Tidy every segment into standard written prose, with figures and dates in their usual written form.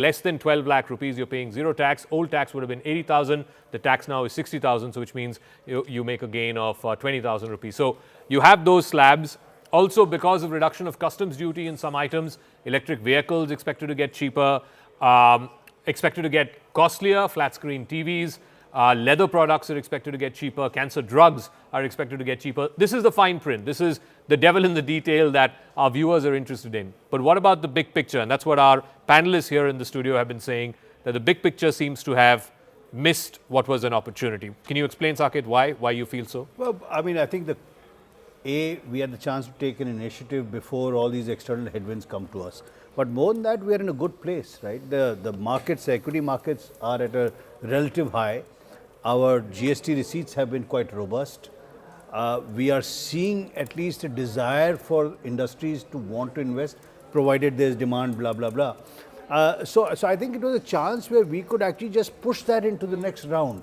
less than 12 lakh rupees, you're paying zero tax. Old tax would have been 80,000. The tax now is 60,000, so which means you make a gain of 20,000 rupees. So you have those slabs. Also, because of reduction of customs duty in some items, electric vehicles expected to get cheaper, expected to get costlier, flat screen TVs, leather products are expected to get cheaper, cancer drugs are expected to get cheaper. This is the fine print. This is the devil in the detail that our viewers are interested in. But what about the big picture? And that's what our panelists here in the studio have been saying, that the big picture seems to have missed what was an opportunity. Can you explain, Saket, why you feel so? Well, I mean, I think we had the chance to take an initiative before all these external headwinds come to us. But more than that, we are in a good place, right? The markets, equity markets are at a relative high. Our GST receipts have been quite robust. We are seeing at least a desire for industries to want to invest, provided there is demand, blah, blah, blah. So I think it was a chance where we could actually just push that into the next round.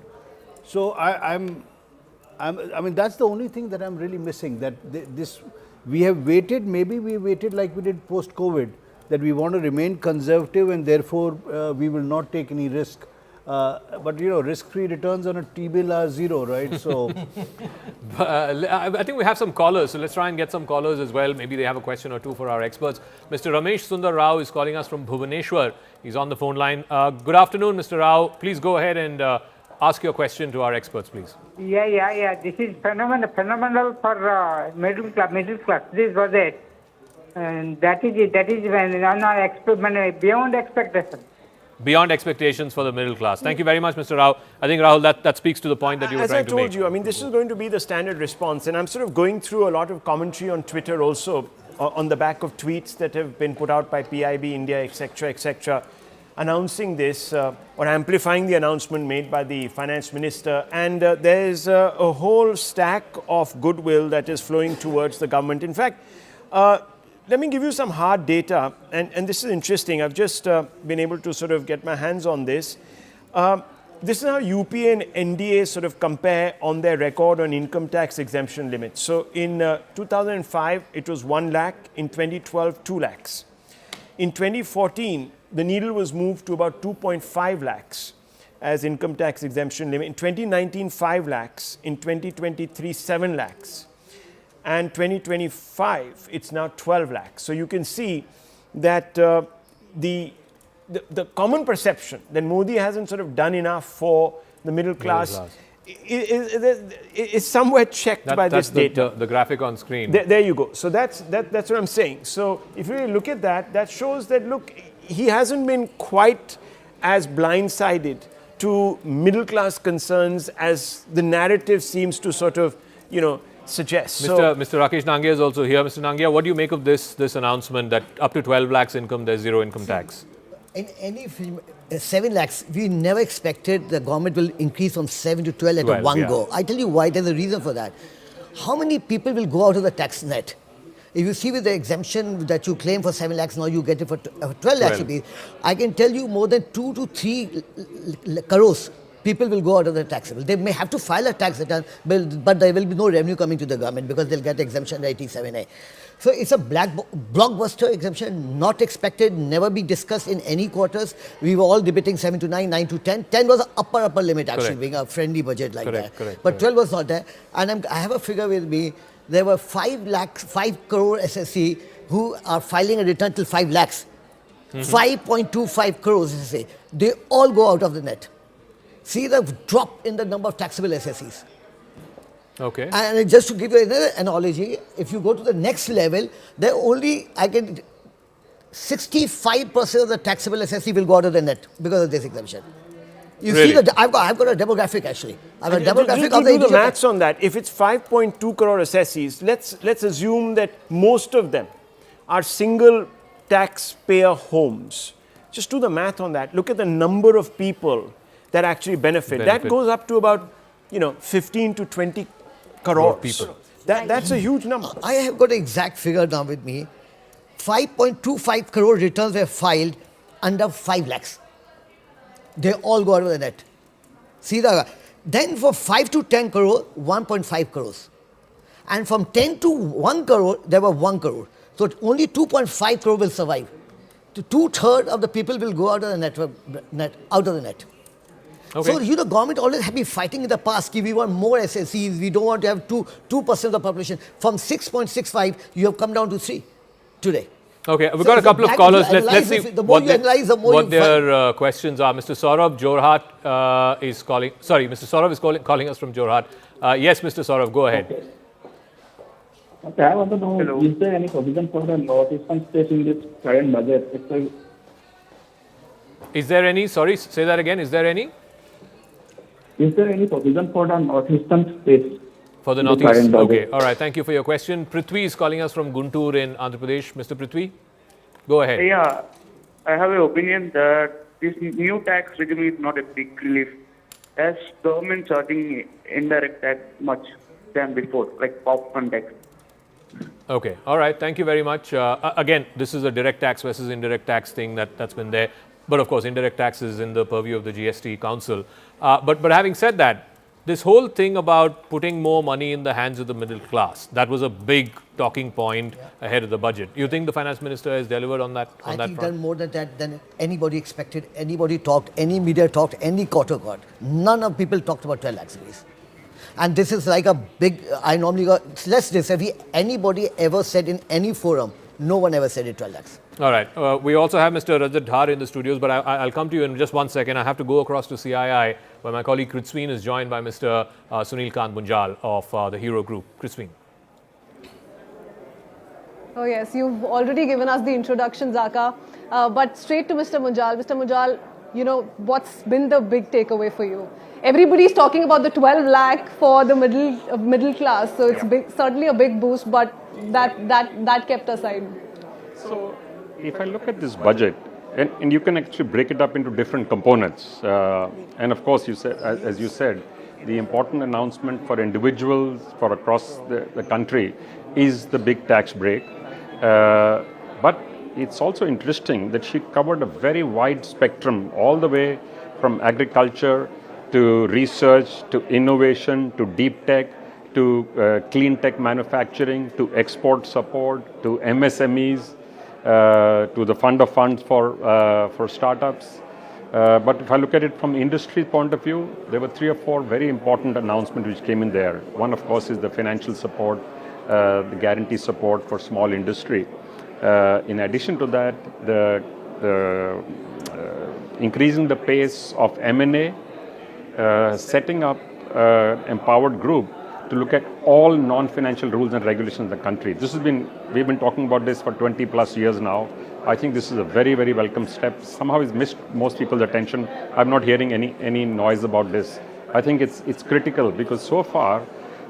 So I mean, that's the only thing that I'm really missing, that we have waited, maybe we waited like we did post-COVID, that we want to remain conservative and therefore we will not take any risk. But you know, risk-free returns on a T-bill are zero, right? So, I think we have some callers, so let's try and get some callers as well. Maybe they have a question or two for our experts. Mr. Ramesh Sundar Rao is calling us from Bhubaneswar. He's on the phone line. Good afternoon, Mr. Rao. Please go ahead and ask your question to our experts, please. Yeah. This is phenomenal for middle class. This was it, and that is it. That is when beyond expectation. Beyond expectations for the middle class. Thank you very much, Mr. Rao. I think, Rahul, that speaks to the point that you were trying to make. As I told you, I mean, this is going to be the standard response. And I'm sort of going through a lot of commentary on Twitter also on the back of tweets that have been put out by PIB India, etc., announcing this or amplifying the announcement made by the finance minister. And there's a whole stack of goodwill that is flowing towards the government. In fact, let me give you some hard data, and this is interesting. I've just been able to sort of get my hands on this. This is how UPA and NDA sort of compare on their record on income tax exemption limits. So in 2005, it was 1 lakh. In 2012, 2 lakhs. In 2014, the needle was moved to about 2.5 lakhs as income tax exemption limit. In 2019, 5 lakhs. In 2023, 7 lakhs. And 2025, it's now 12 lakhs. So you can see that the common perception that Modi hasn't sort of done enough for the middle class is somewhere checked by this data. The graphic on screen. There you go. So that's what I'm saying. So if you really look at that, that shows that, look, he hasn't been quite as blindsided to middle class concerns as the narrative seems to sort of, suggest. Mr. Rakesh Nangia is also here. Mr. Nangia, what do you make of this announcement that up to 12 lakhs income, there's zero income tax? In any film, 7 lakhs, we never expected the government will increase from 7 to 12 at one go. I tell you why, there's a reason for that. How many people will go out of the tax net? If you see with the exemption that you claim for 7 lakhs, now you get it for 12 lakhs rupees. I can tell you more than 2 to 3 crores people will go out of the taxable. They may have to file a tax return, but there will be no revenue coming to the government because they'll get exemption 87A. So it's a blockbuster exemption, not expected, never be discussed in any quarters. We were all debating 7 to 9, 9 to 10. 10 was the upper limit actually, being a friendly budget like that. But 12 was not there. And I have a figure with me. There were 5 crore SSC who are filing a return till 5 lakhs. 5.25 crores SSC. They all go out of the net. See the drop in the number of taxable SSCs. Okay. And just to give you another analogy, if you go to the next level, there only 65% of the taxable SSC will go out of the net because of this exemption. You see that I've got a demographic actually. I've got a demographic of the maths on that. If it's 5.2 crore SSCs, let's assume that most of them are single taxpayer homes. Just do the math on that. Look at the number of people that actually benefit. That goes up to about 15 to 20 crores. People. That's a huge number. I have got an exact figure now with me. 5.25 crore returns were filed under 5 lakhs. They all go out of the net. See that? Then for 5 to 10 crore, 1.5 crores. And from 10 to 1 crore, there were 1 crore. So only 2.5 crore will survive. 2/3 of the people will go out of the net. Okay. So, the government always have been fighting in the past. We want more SSCs. We don't want to have 2% of the population. From 6.65, you have come down to 3 today. Okay, we've So got a couple of callers. Let's see the more you analyze, the more what you their questions are. Mr. Saurabh Jorhat is calling. Sorry, Mr. Saurabh is calling us from Jorhat. Yes, Mr. Saurabh, go ahead. Okay, I want to know, is there any provision for the northeastern states in this current budget? Is there any? Sorry, say that again. Is there any? Is there any provision for the northeastern states? For the in Northeast. current budget? Okay, all right. Thank you for your question. Prithvi is calling us from Guntur in Andhra Pradesh. Mr. Prithvi, go ahead. Yeah, I have an opinion that this new tax regime is not a big relief, as government charging indirect tax much than before, like popcorn tax. Okay, all right. Thank you very much. Again, this is a direct tax versus indirect tax thing that's been there. But of course, indirect tax is in the purview of the GST Council. But having said that, this whole thing about putting more money in the hands of the middle class, that was a big talking point ahead of the budget. You think the finance minister has delivered on that I think front? done more than that than anybody expected. Anybody talked, any media talked, any quarter got. None of people talked about 12 lakh cities. And this is like a big, I normally got, let's disagree, anybody ever said in any forum, no one ever said it 12 lakhs. All right. We also have Mr. Rajat Dhar in the studios, but I'll come to you in just 1 second. I have to go across to CII, where my colleague Kritsween is joined by Mr. Sunil Kant Bunjal of the Hero Group. Kritsween. Oh yes, you've already given us the introduction, Zaka. But straight to Mr. Munjal. Mr. Munjal, what's been the big takeaway for you? Everybody's talking about the 12 lakh for the middle class, so it's certainly a big boost, but that kept aside. So, if I look at this budget, and you can actually break it up into different components, and of course, you said, as you said, the important announcement for individuals for across the country is the big tax break. But it's also interesting that she covered a very wide spectrum, all the way from agriculture to research to innovation to deep tech to clean tech manufacturing to export support to MSMEs. To the fund of funds for startups. But if I look at it from industry point of view, there were 3 or 4 very important announcements which came in there. One, of course, is the financial support, the guarantee support for small industry. In addition to that, the increasing the pace of M&A, setting up empowered group to look at all non-financial rules and regulations in the country. We've been talking about this for 20 plus years now. I think this is a very, very welcome step. Somehow it's missed most people's attention. I'm not hearing any noise about this. I think it's critical because so far,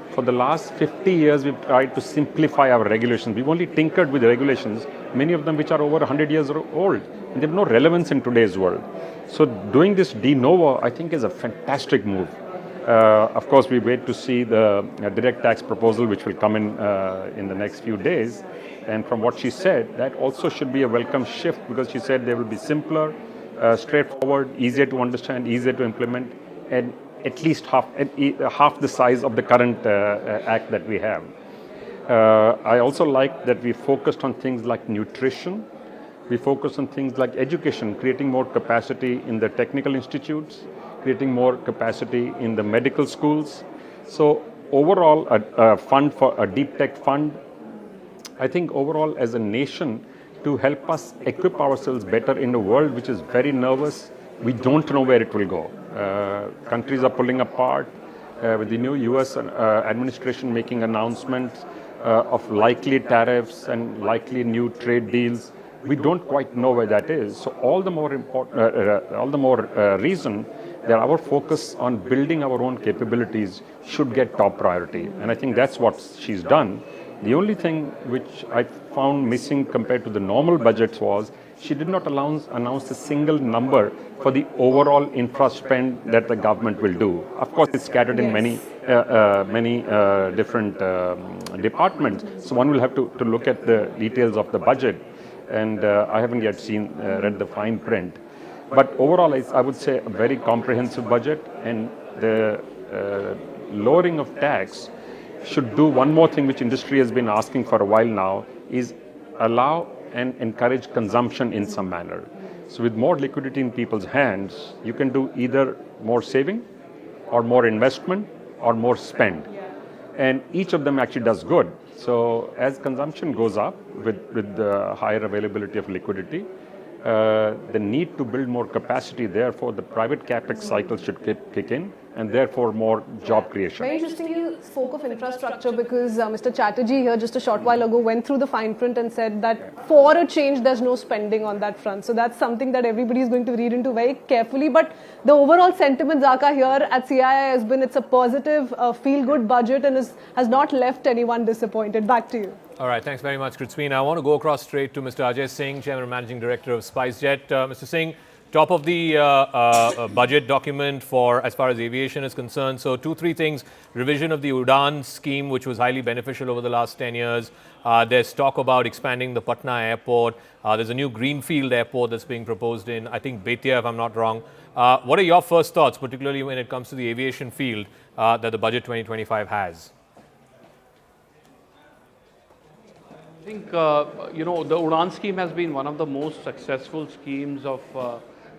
for the last 50 years, we've tried to simplify our regulations. We've only tinkered with regulations, many of them which are over 100 years old, and they have no relevance in today's world. So doing this de novo, I think, is a fantastic move. Of course, we wait to see the direct tax proposal, which will come in the next few days. And from what she said, that also should be a welcome shift because she said they will be simpler, straightforward, easier to understand, easier to implement, and at least half the size of the current act that we have. I also like that we focused on things like nutrition. We focused on things like education, creating more capacity in the technical institutes, creating more capacity in the medical schools. So overall, a fund for a deep tech fund, I think overall as a nation, to help us equip ourselves better in a world which is very nervous, we don't know where it will go. Countries are pulling apart with the new US administration making announcements of likely tariffs and likely new trade deals. We don't quite know where that is. So all the more reason that our focus on building our own capabilities should get top priority. And I think that's what she's done. The only thing which I found missing compared to the normal budgets was she did not announce a single number for the overall infra spend that the government will do. Of course, it's scattered in many different departments. So one will have to look at the details of the budget. And I haven't yet read the fine print. But overall, I would say a very comprehensive budget, and the lowering of tax should do one more thing which industry has been asking for a while now, is allow and encourage consumption in some manner. So with more liquidity in people's hands, you can do either more saving or more investment or more spend. And each of them actually does good. So as consumption goes up with the higher availability of liquidity, the need to build more capacity, therefore the private capex cycle should kick in, and therefore more job creation. Very interesting you spoke of infrastructure because Mr. Chatterjee here just a short while ago went through the fine print and said that for a change there's no spending on that front. So that's something that everybody is going to read into very carefully. But the overall sentiment, Zaka, here at CII has been it's a positive, feel-good budget and has not left anyone disappointed. Back to you. All right, thanks very much, Kritzmeen. I want to go across straight to Mr. Ajay Singh, Chairman and Managing Director of SpiceJet. Mr. Singh, top of the budget document for as far as aviation is concerned. So 2-3 things. Revision of the Udan scheme, which was highly beneficial over the last 10 years. There's talk about expanding the Patna airport. There's a new greenfield airport that's being proposed in, I think, Betia, if I'm not wrong. What are your first thoughts, particularly when it comes to the aviation field that the Budget 2025 has? I think, the Udan scheme has been one of the most successful schemes of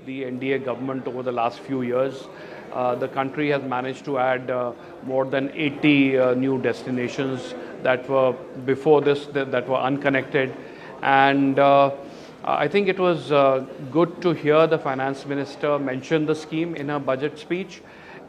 the NDA government over the last few years. The country has managed to add more than 80 new destinations that were before this, that were unconnected. And I think it was good to hear the finance minister mention the scheme in her budget speech,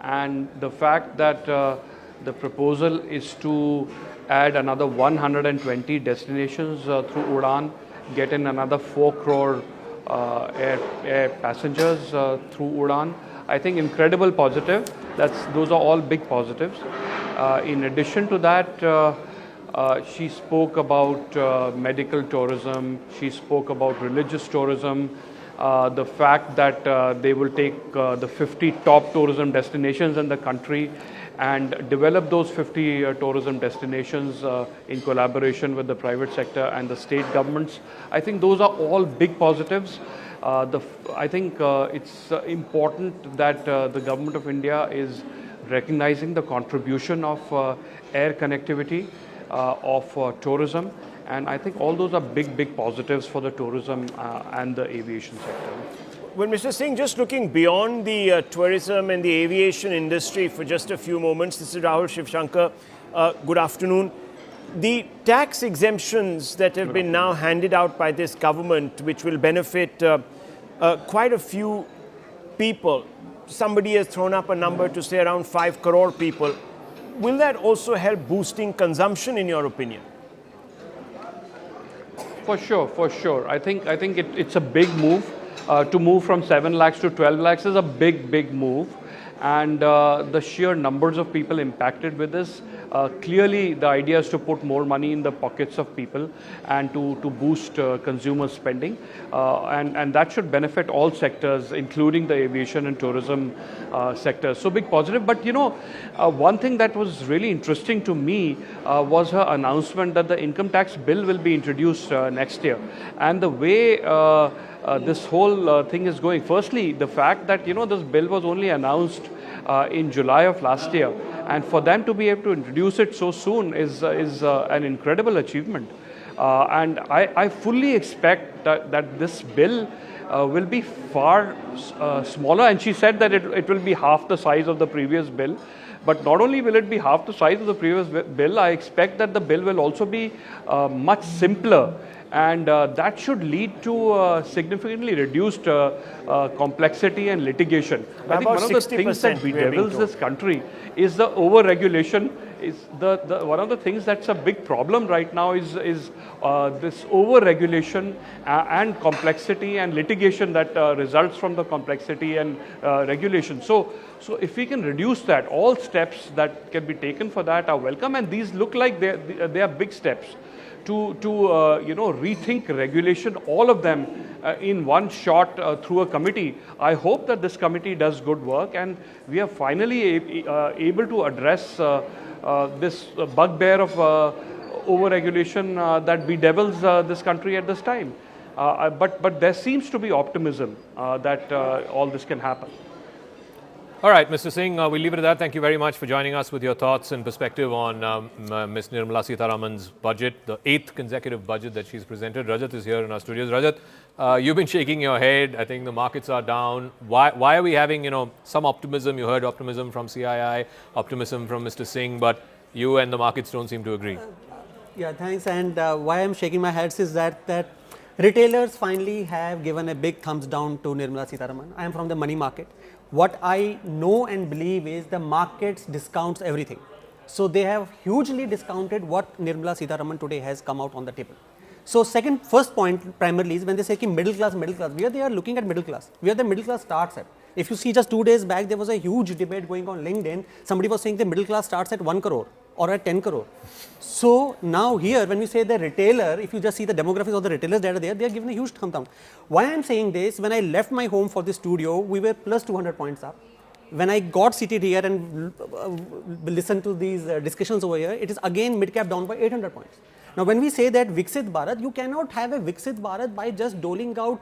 and the fact that the proposal is to add another 120 destinations through Udan, get in another 4 crore air passengers through Udan. I think incredible positive. Those are all big positives. In addition to that, she spoke about medical tourism. She spoke about religious tourism. The fact that they will take the 50 top tourism destinations in the country and develop those 50 tourism destinations in collaboration with the private sector and the state governments. I think those are all big positives. I think it's important that the government of India is recognizing the contribution of air connectivity, of tourism, and I think all those are big positives for the tourism and the aviation sector. Well, Mr. Singh, just looking beyond the tourism and the aviation industry for just a few moments, this is Rahul Shivshankar. Good afternoon. The tax exemptions that have been now handed out by this government, which will benefit quite a few people, somebody has thrown up a number to say around 5 crore people. Will that also help boosting consumption, in your opinion? For sure. I think it's a big move. To move from 7 lakhs to 12 lakhs is a big move, and the sheer numbers of people impacted with this, clearly the idea is to put more money in the pockets of people and to boost consumer spending, and that should benefit all sectors, including the aviation and tourism sectors. So big positive. But one thing that was really interesting to me was her announcement that the income tax bill will be introduced next year, and the way this whole thing is going. Firstly, the fact that this bill was only announced in July of last year, and for them to be able to introduce it so soon is an incredible achievement. And I fully expect that this bill will be far smaller. And she said that it will be half the size of the previous bill. But not only will it be half the size of the previous bill, I expect that the bill will also be much simpler. And that should lead to significantly reduced complexity and litigation. I think one of the things that bedevils this country is the over-regulation. One of the things that's a big problem right now is this over-regulation and complexity and litigation that results from the complexity and regulation. So if we can reduce that, all steps that can be taken for that are welcome, and these look like they are big steps to rethink regulation, all of them in one shot through a committee. I hope that this committee does good work, and we are finally able to address this bugbear of over-regulation that bedevils this country at this time. But there seems to be optimism that all this can happen. All right, Mr. Singh, we'll leave it at that. Thank you very much for joining us with your thoughts and perspective on Ms. Nirmala Sitharaman's budget, the 8th consecutive budget that she's presented. Rajat is here in our studios. Rajat, you've been shaking your head. I think the markets are down. Why are we having, some optimism? You heard optimism from CII, optimism from Mr. Singh, but you and the markets don't seem to agree. Yeah, thanks. And why I'm shaking my head is that retailers finally have given a big thumbs down to Nirmala Sitharaman. I am from the money market. What I know and believe is the markets discounts everything. So they have hugely discounted what Nirmala Sitharaman today has come out on the table. So first point primarily is when they say ki middle class, where they are looking at middle class, where the middle class starts at. If you see just 2 days back, there was a huge debate going on LinkedIn. Somebody was saying the middle class starts at 1 crore or at 10 crore. So now here, when we say the retailer, if you just see the demographics of the retailers that are there, they are given a huge thumb down. Why I am saying this, when I left my home for the studio, we were plus 200 points up. When I got seated here and listened to these discussions over here, it is again mid-cap down by 800 points. Now, when we say that Viksit Bharat, you cannot have a Viksit Bharat by just doling out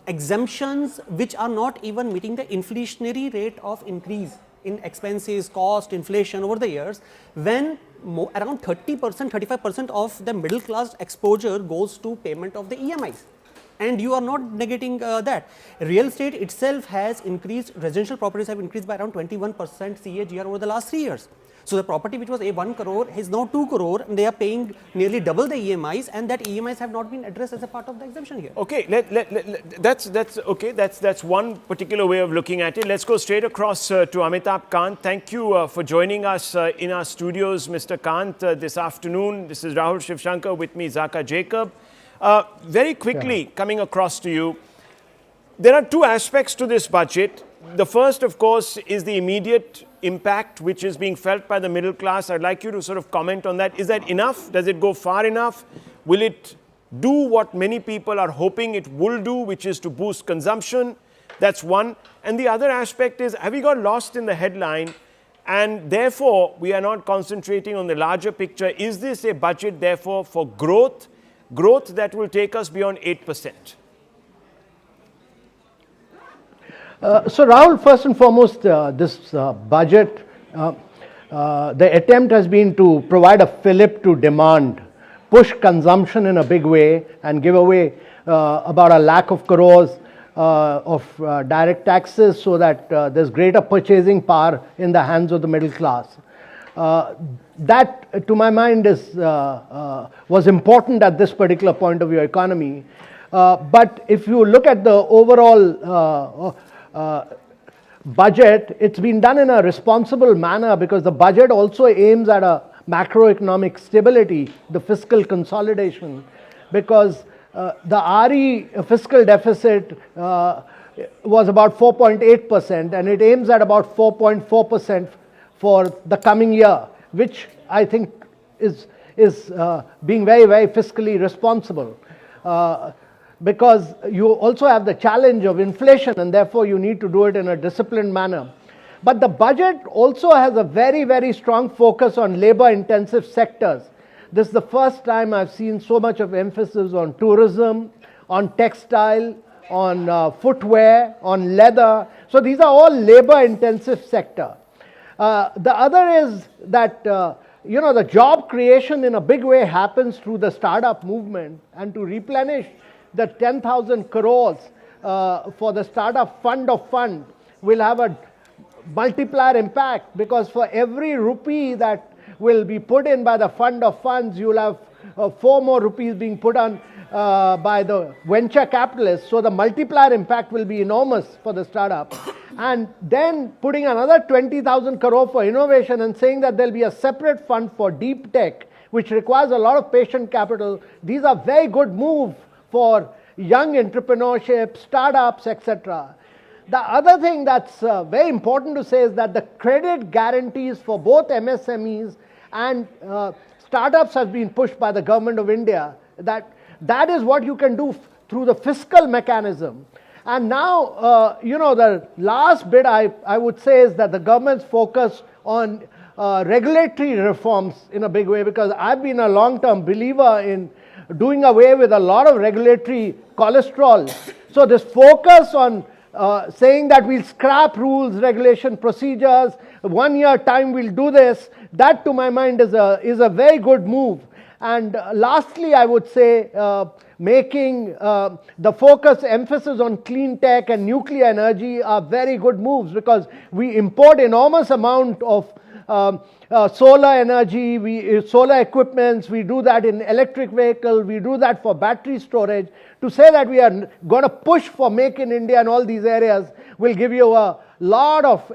exemptions which are not even meeting the inflationary rate of increase in expenses, cost, inflation over the years, when around 30%, 35% of the middle class exposure goes to payment of the EMIs. And you are not negating that. Real estate itself has increased, residential properties have increased by around 21% CAGR over the last 3 years. So the property which was a 1 crore is now 2 crore, and they are paying nearly double the EMIs, and that EMIs have not been addressed as a part of the exemption here. Okay, that's one particular way of looking at it. Let's go straight across to Amitabh Kant. Thank you for joining us in our studios, Mr. Kant, this afternoon. This is Rahul Shivshankar, with me, Zaka Jacob. Very quickly, coming across to you, there are two aspects to this budget. The first, of course, is the immediate impact which is being felt by the middle class. I'd like you to sort of comment on that. Is that enough? Does it go far enough? Will it do what many people are hoping it will do, which is to boost consumption? That's one. And the other aspect is, have we got lost in the headline, and therefore we are not concentrating on the larger picture? Is this a budget therefore for growth that will take us beyond 8%? So Rahul, first and foremost, this budget, the attempt has been to provide a fillip to demand, push consumption in a big way, and give away about 1 lakh of crores of direct taxes, so that there's greater purchasing power in the hands of the middle class. That, to my mind, was important at this particular point of your economy. But if you look at the overall budget, it's been done in a responsible manner, because the budget also aims at a macroeconomic stability, the fiscal consolidation, because the RE fiscal deficit was about 4.8%, and it aims at about 4.4% for the coming year, which I think is being very, very fiscally responsible. Because you also have the challenge of inflation, and therefore you need to do it in a disciplined manner. But the budget also has a very, very strong focus on labor-intensive sectors. This is the first time I've seen so much of emphasis on tourism, on textile, on footwear, on leather. So these are all labor-intensive sector. The other is that the job creation in a big way happens through the startup movement, and to replenish the 10,000 crores for the startup fund of fund will have a multiplier impact, because for every rupee that will be put in by the fund of funds, you will have 4 more rupees being put on by the venture capitalists. So the multiplier impact will be enormous for the startup. And then putting another 20,000 crore for innovation and saying that there will be a separate fund for deep tech, which requires a lot of patient capital. These are very good moves for young entrepreneurship, startups, etc. The other thing that's very important to say is that the credit guarantees for both MSMEs and startups has been pushed by the government of India. That is what you can do through the fiscal mechanism. And now, the last bit I would say is that the government's focus on regulatory reforms in a big way, because I've been a long-term believer in doing away with a lot of regulatory cholesterol. So this focus on saying that we'll scrap rules, regulation, procedures, 1 year time we'll do this, that to my mind is a very good move. And lastly, I would say making the focus, emphasis on clean tech and nuclear energy are very good moves, because we import enormous amount of solar energy, solar equipments, we do that in electric vehicle, we do that for battery storage. To say that we are going to push for Make in India in all these areas will give you a lot of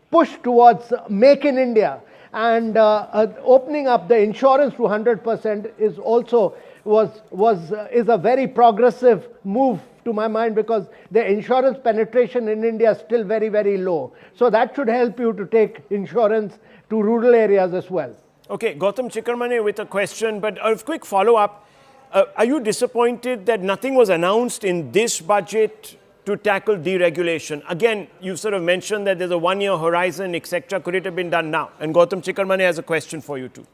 push towards Make in India. And opening up the insurance to 100% is also is a very progressive move to my mind, because the insurance penetration in India is still very, very low. So that should help you to take insurance to rural areas as well. Okay, Gautam Chikkarmane with a question, but a quick follow-up. Are you disappointed that nothing was announced in this budget to tackle deregulation? Again, you sort of mentioned that there's a 1-year horizon, etc. Could it have been done now? And Gautam Chikkarmane has a question for you too.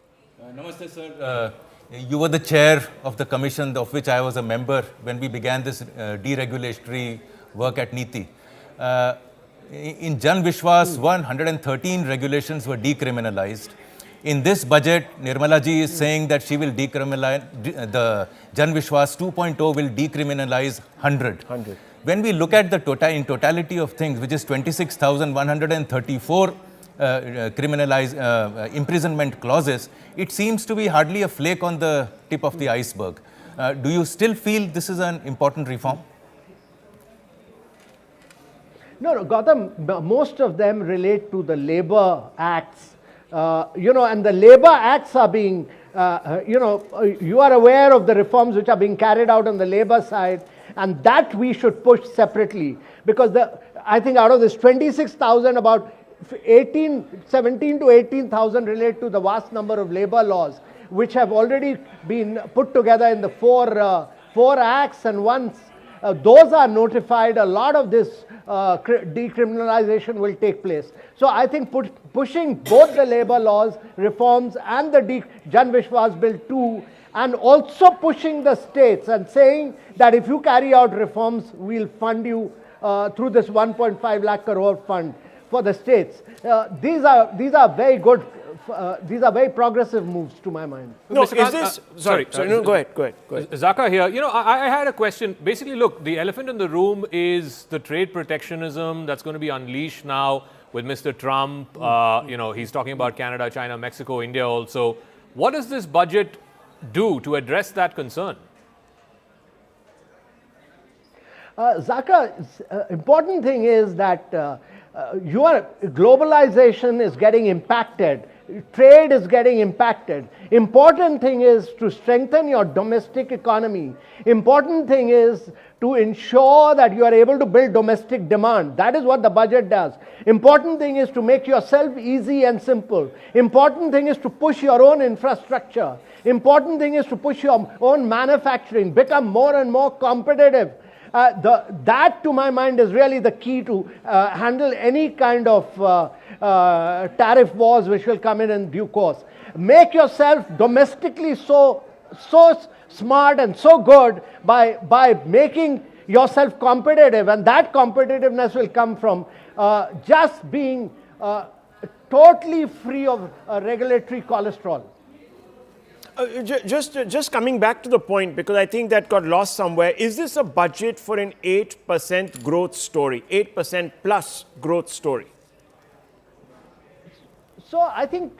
Namaste, sir. You were the chair of the commission of which I was a member when we began this deregulatory work at NITI. In Jan Vishwas 113 regulations were decriminalized. In this budget, Nirmala ji is saying that she will decriminalize, the Jan Vishwas 2.0 will decriminalize 100. When we look at the totality of things, which is 26,134 imprisonment clauses, it seems to be hardly a flake on the tip of the iceberg. Do you still feel this is an important reform? No, Gautam, most of them relate to the labor acts. And the labor acts are being, you are aware of the reforms which are being carried out on the labor side, and that we should push separately, because I think out of this 26,000, about 17 to 18,000 relate to the vast number of labor laws, which have already been put together in the four acts, and once those are notified, a lot of this decriminalization will take place. So I think pushing both the labor laws reforms and the Jan Vishwas Bill 2, and also pushing the states and saying that if you carry out reforms, we'll fund you through this 1.5 lakh crore fund for the states. These are very good. These are very progressive moves to my mind. No, is this... Sorry, no, go ahead. Zaka here. I had a question. Basically, look, the elephant in the room is the trade protectionism that's going to be unleashed now with Mr. Trump. He's talking about Canada, China, Mexico, India also. What does this budget do to address that concern? Zaka, important thing is that globalization is getting impacted. Trade is getting impacted. Important thing is to strengthen your domestic economy. Important thing is to ensure that you are able to build domestic demand. That is what the budget does. Important thing is to make yourself easy and simple. Important thing is to push your own infrastructure. Important thing is to push your own manufacturing, become more and more competitive. That, to my mind, is really the key to handle any kind of tariff wars which will come in due course. Make yourself domestically so smart and so good by making yourself competitive, and that competitiveness will come from just being totally free of regulatory cholesterol. Just coming back to the point, because I think that got lost somewhere. Is this a budget for an 8% growth story, 8% plus growth story? So I think